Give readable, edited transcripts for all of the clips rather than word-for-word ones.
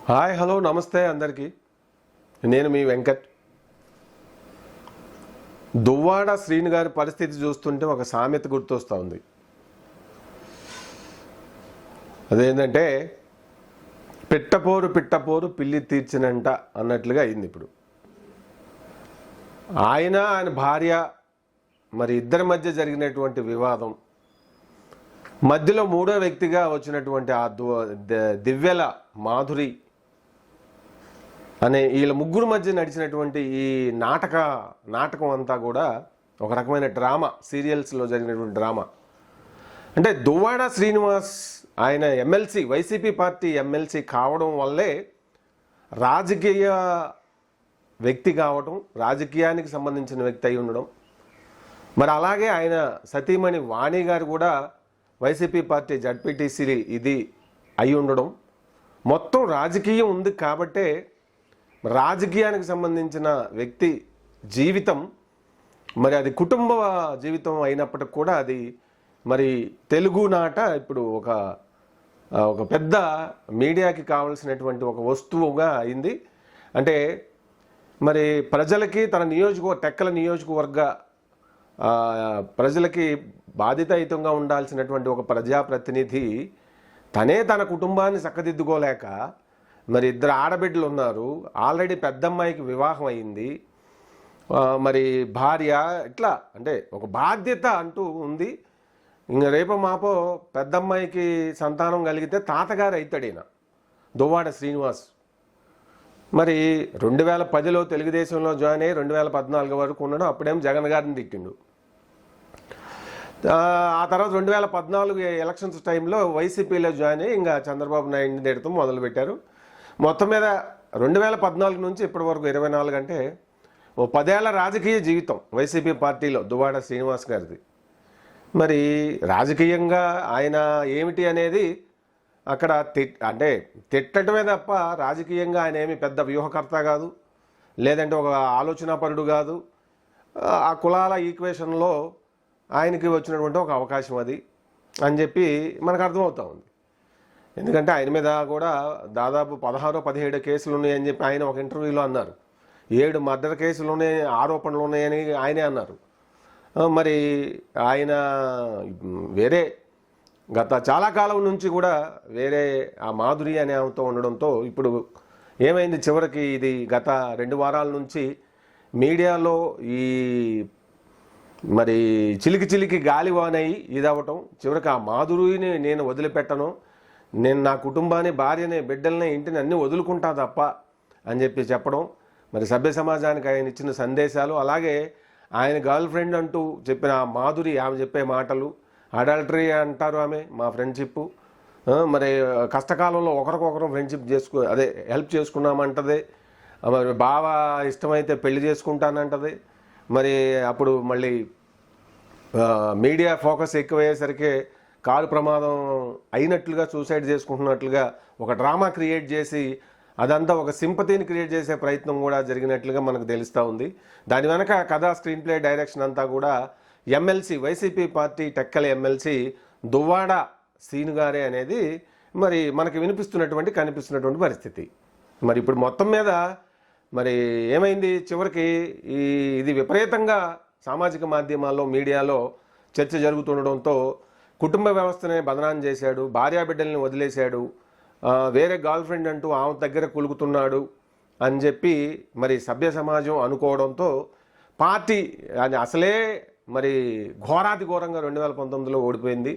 Hi hello నమస్తే అందరికీ. నేను మీ వెంకట్. దువ్వాడ శ్రీను గారి పరిస్థితి చూస్తుంటే ఒక సామెత గుర్తొస్తూ ఉంది. అదేంటంటే పిట్టపోరు పిల్లి తీర్చినంట అన్నట్లుగా అయింది. ఇప్పుడు ఆయన భార్య మరి ఇద్దరి మధ్య జరిగినటువంటి వివాదం, మధ్యలో మూడో వ్యక్తిగా వచ్చినటువంటి ఆ దివ్యల మాధురి అనే వీళ్ళ ముగ్గురు మధ్య నడిచినటువంటి ఈ నాటకం అంతా కూడా ఒక రకమైన డ్రామా, సీరియల్స్లో జరిగినటువంటి డ్రామా. అంటే దువ్వాడ శ్రీనివాస్ ఆయన ఎమ్మెల్సీ, వైసీపీ పార్టీ ఎమ్మెల్సీ కావడం వల్లే రాజకీయ వ్యక్తి కావడం, రాజకీయానికి సంబంధించిన వ్యక్తి అయి ఉండడం, మరి అలాగే ఆయన సతీమణి వాణి గారు కూడా వైసీపీ పార్టీ జడ్పీటీసీ ఇది అయి ఉండడం, మొత్తం రాజకీయం ఉంది కాబట్టే రాజకీయానికి సంబంధించిన వ్యక్తి జీవితం మరి అది కుటుంబ జీవితం అయినప్పటికి కూడా అది మరి తెలుగు నాట ఇప్పుడు ఒక పెద్ద మీడియాకి కావాల్సినటువంటి ఒక వస్తువుగా అయింది. అంటే మరి ప్రజలకి టెక్కల నియోజకవర్గ ప్రజలకి బాధితయుతంగా ఉండాల్సినటువంటి ఒక ప్రజాప్రతినిధి తన కుటుంబాన్ని చక్కదిద్దుకోలేక, మరి ఇద్దరు ఆడబిడ్డలు ఉన్నారు, ఆల్రెడీ పెద్దమ్మాయికి వివాహం అయింది, మరి భార్య, ఇట్లా అంటే ఒక బాధ్యత అంటూ ఉంది. ఇంకా రేపో మాపో పెద్దమ్మాయికి సంతానం కలిగితే తాతగారు అవుతాడు ఈయన దువ్వాడ శ్రీనివాస్. మరి 2010లో తెలుగుదేశంలో జాయిన్ అయ్యి 2014 వరకు ఉన్నాడు. అప్పుడేం జగన్ గారిని తిట్టిండు. ఆ తర్వాత 2014 ఎలక్షన్స్ టైంలో వైసీపీలో జాయిన్ అయ్యి ఇంకా చంద్రబాబు నాయుడిని తిడతాం మొదలుపెట్టారు. మొత్తం మీద 2014 నుంచి ఇప్పటి వరకు 24 అంటే ఓ 10 ఏళ్ల రాజకీయ జీవితం వైసీపీ పార్టీలో దువ్వాడ శ్రీనివాస్ గారిది. మరి రాజకీయంగా ఆయన ఏమిటి అనేది అక్కడ అంటే తిట్టడమే తప్ప రాజకీయంగా ఆయన ఏమి పెద్ద వ్యూహకర్త కాదు, లేదంటే ఒక ఆలోచనాపరుడు కాదు. ఆ కులాల ఈక్వేషన్లో ఆయనకి వచ్చినటువంటి ఒక అవకాశం అది అని చెప్పి మనకు అర్థమవుతా ఉంది. ఎందుకంటే ఆయన మీద కూడా దాదాపు 16-17 కేసులు ఉన్నాయని చెప్పి ఆయన ఒక ఇంటర్వ్యూలో అన్నారు. 7 మర్డర్ కేసులు ఉన్నాయి, ఆరోపణలు ఉన్నాయని ఆయనే అన్నారు. మరి ఆయన వేరే గత చాలా కాలం నుంచి కూడా వేరే ఆ మాధురి అనే ఆమెతో ఉండడంతో ఇప్పుడు ఏమైంది, చివరికి ఇది గత 2 వారాల నుంచి మీడియాలో ఈ మరి చిలికి గాలివానై ఇదవటం, చివరికి ఆ మాధురిని నేను వదిలిపెట్టను, నేను నా కుటుంబాన్ని, భార్యని, బిడ్డల్ని, ఇంటిని అన్నీ వదులుకుంటా తప్ప అని చెప్పడం, మరి సభ్య సమాజానికి ఆయన ఇచ్చిన సందేశాలు, అలాగే ఆయన గర్ల్ ఫ్రెండ్ అంటూ చెప్పిన ఆ మాధురి ఆమె చెప్పే మాటలు, అడల్టరీ అంటారు ఆమె, మా ఫ్రెండ్షిప్, మరి కష్టకాలంలో ఒకరికొకరు ఫ్రెండ్షిప్ హెల్ప్ చేసుకున్నామంటది, మరి బావ ఇష్టమైతే పెళ్లి చేసుకుంటానంటది. మరి అప్పుడు మళ్ళీ మీడియా ఫోకస్ ఎక్కువయ్యేసరికి కారు ప్రమాదం అయినట్లుగా, సూసైడ్ చేసుకుంటున్నట్లుగా ఒక డ్రామా క్రియేట్ చేసి అదంతా ఒక సింపతిని క్రియేట్ చేసే ప్రయత్నం కూడా జరిగినట్లుగా మనకు తెలుస్తూ ఉంది. దాని వెనక కథా, స్క్రీన్ ప్లే, డైరెక్షన్ అంతా కూడా MLC, YCP party Tekkali MLC Duvvada Srinu గారే అనేది మరి మనకి కనిపిస్తున్నటువంటి పరిస్థితి. మరి ఇప్పుడు మొత్తం మీద మరి ఏమైంది, చివరికి ఇది విపరీతంగా సామాజిక మాధ్యమాల్లో, మీడియాలో చర్చ జరుగుతుండడంతో కుటుంబ వ్యవస్థనే బదనాం చేశాడు, భార్యాబిడ్డల్ని వదిలేశాడు, వేరే గర్ల్ ఫ్రెండ్ అంటూ ఆమె దగ్గర కులుకుతున్నాడు అని చెప్పి మరి సభ్య సమాజం అనుకోవడంతో పార్టీ అది అసలే మరి ఘోరంగా 2019లో ఓడిపోయింది.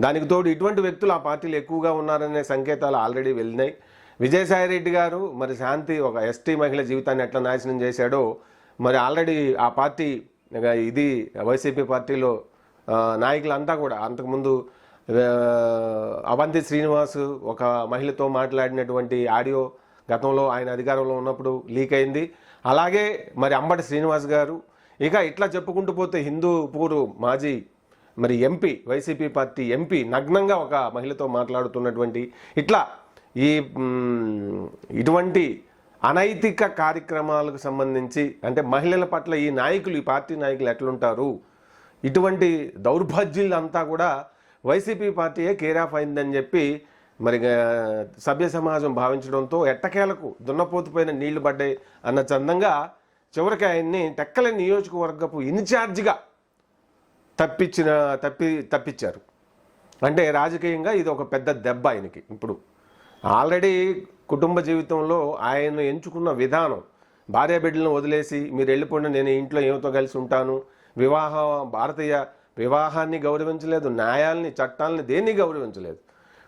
దానికి తోడు ఇటువంటి వ్యక్తులు ఆ పార్టీలు ఎక్కువగా ఉన్నారనే సంకేతాలు ఆల్రెడీ వెళ్ళినాయి. విజయసాయిరెడ్డి గారు మరి శాంతి, ఒక ఎస్టీ మహిళ జీవితాన్ని ఎట్లా నాశనం చేశాడో మరి ఆల్రెడీ ఆ పార్టీ ఇది వైసీపీ పార్టీలో నాయకులంతా కూడా అంతకుముందు అవంతి శ్రీనివాస్ ఒక మహిళతో మాట్లాడినటువంటి ఆడియో గతంలో ఆయన అధికారంలో ఉన్నప్పుడు లీక్ అయింది. అలాగే మరి అంబటి శ్రీనివాస్ గారు, ఇక ఇట్లా చెప్పుకుంటూ పోతే హిందూపూర్ మాజీ మరి ఎంపీ, వైసీపీ పార్టీ ఎంపీ నగ్నంగా ఒక మహిళతో మాట్లాడుతున్నటువంటి, ఇట్లా ఇటువంటి అనైతిక కార్యక్రమాలకు సంబంధించి అంటే మహిళల పట్ల ఈ పార్టీ నాయకులు ఎట్లుంటారు, ఇటువంటి దౌర్భాగ్యులంతా కూడా వైసీపీ పార్టీయే కేర్ ఆఫ్ అయిందని చెప్పి మరి సభ్య సమాజం భావించడంతో ఎట్టకేలకు దున్నపోతుపైన నీళ్లు పడ్డాయి అన్న చందంగా చివరికి ఆయన్ని టెక్కల నియోజకవర్గపు ఇన్ఛార్జిగా తప్పించారు. అంటే రాజకీయంగా ఇది ఒక పెద్ద దెబ్బ ఆయనకి. ఇప్పుడు ఆల్రెడీ కుటుంబ జీవితంలో ఆయన ఎంచుకున్న విధానం, భార్య బిడ్డలను వదిలేసి మీరు వెళ్ళిపోండి, నేను ఇంట్లో ఏమితో కలిసి ఉంటాను, భారతీయ వివాహాన్ని గౌరవించలేదు, న్యాయాల్ని చట్టాలని దేన్ని గౌరవించలేదు.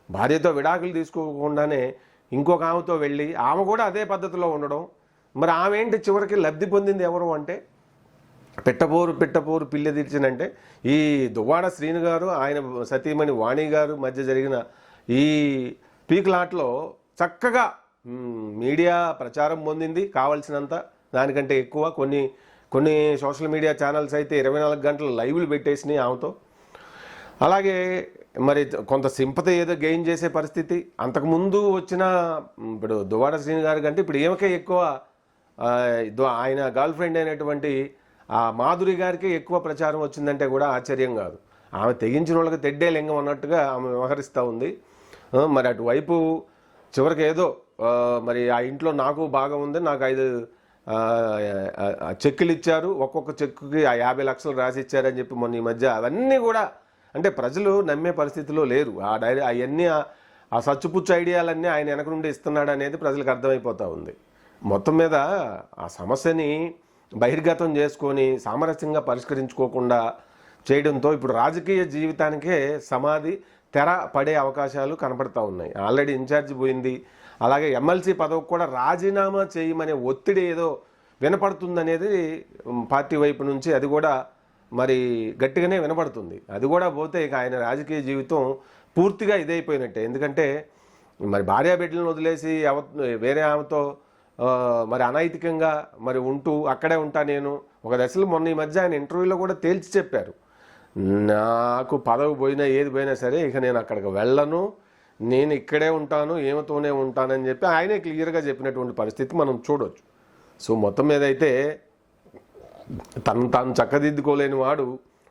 భార్యతో విడాకులు తీసుకోకుండానే ఇంకొక ఆమెతో వెళ్ళి ఆమె కూడా అదే పద్ధతిలో ఉండడం. మరి ఆమె ఏంటి చివరికి లబ్ధి పొందింది ఎవరు అంటే, పెట్టపోరు పిల్లి తీర్చినంటే ఈ దువ్వాడ శ్రీను గారు ఆయన సతీమణి వాణి గారు మధ్య జరిగిన ఈ పీకులాట్లో చక్కగా మీడియా ప్రచారం పొందింది కావాల్సినంత, దానికంటే ఎక్కువ. కొన్ని సోషల్ మీడియా ఛానల్స్ అయితే 24 గంటలు లైవ్లు పెట్టేసినాయి ఆమెతో. అలాగే మరి కొంత సింపతి ఏదో గెయిన్ చేసే పరిస్థితి. అంతకుముందు వచ్చిన ఇప్పుడు దువ్వాడ శ్రీను గారి కంటే ఇప్పుడు ఏమకే ఎక్కువ ఆయన గర్ల్ ఫ్రెండ్ అయినటువంటి ఆ మాధురి గారికి ఎక్కువ ప్రచారం వచ్చిందంటే కూడా ఆశ్చర్యం కాదు. ఆమె తెగించిన వాళ్ళకి తెడ్డే లింగం అన్నట్టుగా ఆమె వ్యవహరిస్తూ ఉంది. మరి అటువైపు చివరికి ఏదో మరి ఆ ఇంట్లో నాకు బాగా ఉంది, నాకు 5 చెక్కులు ఇచ్చారు, ఒక్కొక్క చెక్కుకి 50 లక్షలు రాసి ఇచ్చారని చెప్పి మొన్న ఈ మధ్య అవన్నీ కూడా అంటే ప్రజలు నమ్మే పరిస్థితిలో లేరు. అవన్నీ ఆ సచ్చుపుచ్చు ఐడియాలన్నీ ఆయన వెనక నుండి ఇస్తున్నాడు అనేది ప్రజలకు అర్థమైపోతూ ఉంది. మొత్తం మీద ఆ సమస్యని బహిర్గతం చేసుకొని సామరస్యంగా పరిష్కరించుకోకుండా చేయడంతో ఇప్పుడు రాజకీయ జీవితానికే సమాధి తెర పడే అవకాశాలు కనపడతా ఉన్నాయి. ఆల్రెడీ ఇన్ఛార్జి పోయింది. అలాగే ఎమ్మెల్సీ పదవికి కూడా రాజీనామా చేయమనే ఒత్తిడి ఏదో వినపడుతుందనేది పార్టీ వైపు నుంచి, అది కూడా మరి గట్టిగానే వినపడుతుంది. అది కూడా పోతే ఇక ఆయన రాజకీయ జీవితం పూర్తిగా ఇదైపోయినట్టే. ఎందుకంటే మరి భార్యాబిడ్డలను వదిలేసి వేరే ఆమెతో మరి అనైతికంగా మరి ఉంటూ అక్కడే ఉంటా నేను ఒక దశలో మొన్న ఈ మధ్య ఆయన ఇంటర్వ్యూలో కూడా తేల్చి చెప్పారు, నాకు పదవి పోయినా ఏది పోయినా సరే ఇక నేను అక్కడికి వెళ్ళను, నేను ఇక్కడే ఉంటాను, ఏమతోనే ఉంటానని చెప్పి ఆయనే క్లియర్గా చెప్పినటువంటి పరిస్థితి మనం చూడవచ్చు. సో మొత్తం మీద అయితే తాను చక్కదిద్దుకోలేని వాడు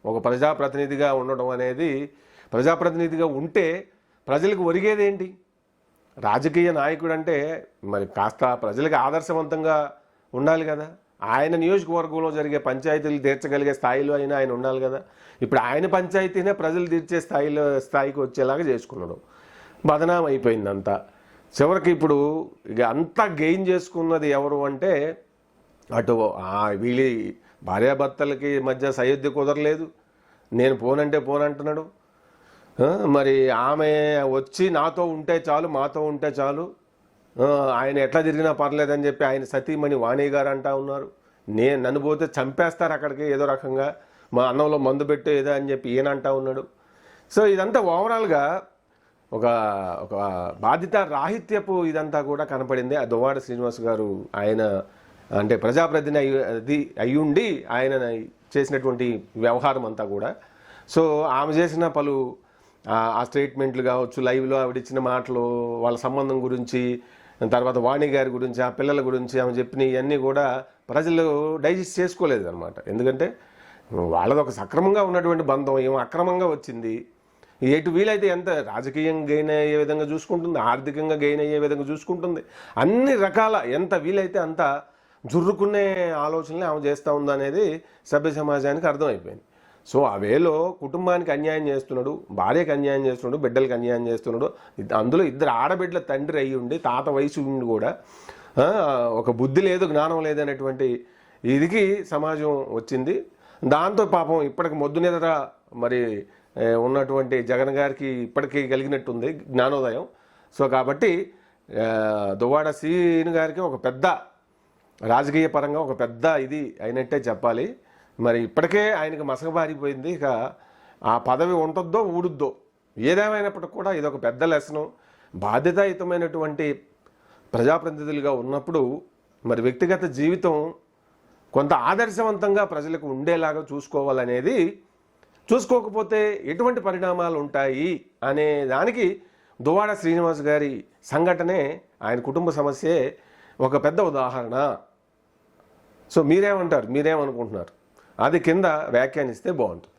ఒక ప్రజాప్రతినిధిగా ఉండడం అనేది, ప్రజాప్రతినిధిగా ఉంటే ప్రజలకు ఒరిగేదేంటి? రాజకీయ నాయకుడు అంటే మరి కాస్త ప్రజలకు ఆదర్శవంతంగా ఉండాలి కదా. ఆయన నియోజకవర్గంలో జరిగే పంచాయతీలు తీర్చగలిగే స్థాయిలో అయినా ఆయన ఉండాలి కదా. ఇప్పుడు ఆయన పంచాయతీనే ప్రజలు తీర్చే స్థాయికి వచ్చేలాగా చేసుకున్నాడు. బదనాం అయిపోయిందంతా. చివరికి ఇప్పుడు ఇక అంతా గెయిన్ చేసుకున్నది ఎవరు అంటే అటు వీళ్ళ భార్యాభర్తలకి మధ్య సయోధ్య కుదరలేదు, నేను పోనంటే పోనంటున్నాడు. మరి ఆమె వచ్చి నాతో ఉంటే చాలు, మాతో ఉంటే చాలు, ఆయన ఎట్లా తిరిగినా పర్లేదని చెప్పి ఆయన సతీమణి వాణి గారు అంటా ఉన్నారు. నన్ను పోతే చంపేస్తారు అక్కడికి ఏదో రకంగా, మా అన్నంలో మందు పెట్టు ఏదో అని చెప్పి ఈయన అంటా ఉన్నాడు. సో ఇదంతా ఓవరాల్గా ఒక బాధ్యత రాహిత్యపు ఇదంతా కూడా కనపడింది. ఆ దువ్వాడ శ్రీనివాస్ గారు ఆయన అంటే ప్రజాప్రతినిధి అయ్యుండి ఆయన చేసినటువంటి వ్యవహారం అంతా కూడా. సో ఆమె చేసిన పలు ఆ స్టేట్మెంట్లు కావచ్చు, లైవ్లో ఆవిడిచ్చిన మాటలు, వాళ్ళ సంబంధం గురించి, తర్వాత వాణి గారి గురించి, ఆ పిల్లల గురించి ఆమె చెప్పినవి ఇవన్నీ కూడా ప్రజలు డైజెస్ట్ చేసుకోలేదు అనమాట. ఎందుకంటే వాళ్ళది ఒక సక్రమంగా ఉన్నటువంటి బంధం ఏమో అక్రమంగా వచ్చింది. ఎటు వీలైతే ఎంత రాజకీయం గెయిన్ అయ్యే విధంగా చూసుకుంటుంది, ఆర్థికంగా గెయిన్ అయ్యే విధంగా చూసుకుంటుంది, అన్ని రకాల ఎంత వీలైతే అంత జుర్రుకునే ఆలోచనలు ఆమె చేస్తూ ఉందనేది సభ్య సమాజానికి అర్థమైపోయింది. సో ఆ వేలో కుటుంబానికి అన్యాయం చేస్తున్నాడు, భార్యకి అన్యాయం చేస్తున్నాడు, బిడ్డలకు అన్యాయం చేస్తున్నాడు. అందులో 2 ఆడబిడ్డల తండ్రి అయ్యి ఉండి, తాత వయసు ఉండి కూడా ఒక బుద్ధి లేదు, జ్ఞానం లేదనేటువంటి ఇదికి సమాజం వచ్చింది. దాంతో పాపం ఇప్పటికి మొద్దు నిద్ర మరి ఉన్నటువంటి జగన్ గారికి ఇప్పటికీ కలిగినట్టుంది జ్ఞానోదయం. సో కాబట్టి దువ్వాడ శ్రీను గారికి ఒక పెద్ద రాజకీయ పరంగా ఒక పెద్ద ఇది అయినట్టే చెప్పాలి. మరి ఇప్పటికే ఆయనకు మసకబారిపోయింది. ఇక ఆ పదవి ఉంటుందో ఊడుద్దో, ఏదేమైనప్పటికి కూడా ఇదొక పెద్ద లెసను. బాధ్యతాయుతమైనటువంటి ప్రజాప్రతినిధులుగా ఉన్నప్పుడు మరి వ్యక్తిగత జీవితం కొంత ఆదర్శవంతంగా ప్రజలకు ఉండేలాగా చూసుకోవాలనేది, చూసుకోకపోతే ఎటువంటి పరిణామాలు ఉంటాయి అనే దానికి దువ్వాడ శ్రీనివాస్ గారి సంఘటనే, ఆయన కుటుంబ సమస్యే ఒక పెద్ద ఉదాహరణ. సో మీరేమంటారు, మీరేమనుకుంటున్నారు? అది కింద వ్యాఖ్యానిస్తే బాగుంటుంది.